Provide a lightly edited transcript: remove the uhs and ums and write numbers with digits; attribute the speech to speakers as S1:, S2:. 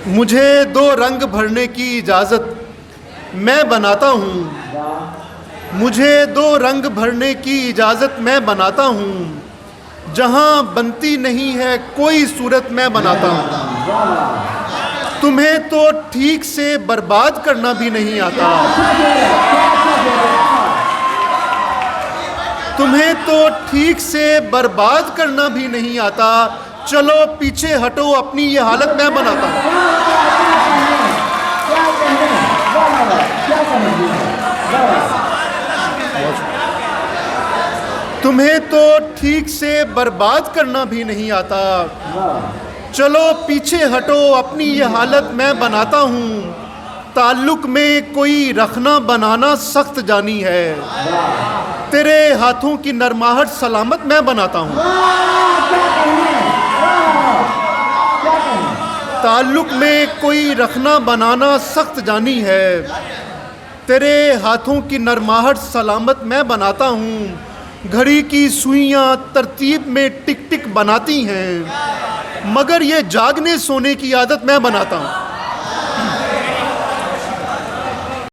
S1: मुझे दो रंग भरने की इजाज़त मैं बनाता हूँ। मुझे दो रंग भरने की इजाज़त मैं बनाता हूँ। जहाँ बनती नहीं है कोई सूरत मैं बनाता हूँ। तुम्हें तो ठीक से बर्बाद करना भी नहीं आता। तुम्हें तो ठीक से बर्बाद करना भी नहीं आता। चलो पीछे हटो, अपनी ये हालत मैं बनाता हूँ। तुम्हें तो ठीक से बर्बाद करना भी नहीं आता। चलो पीछे हटो, अपनी ये हालत मैं बनाता हूँ। ताल्लुक में कोई रखना बनाना सख्त जानी है। तेरे हाथों की नरमाहट सलामत मैं बनाता हूँ। ताल्लुक में कोई रखना बनाना सख्त जानी है। तेरे हाथों की नरमाहट सलामत मैं बनाता हूँ। घड़ी की सुइयाँ तरतीब में टिक टिक बनाती हैं, मगर ये जागने सोने की आदत मैं बनाता हूँ।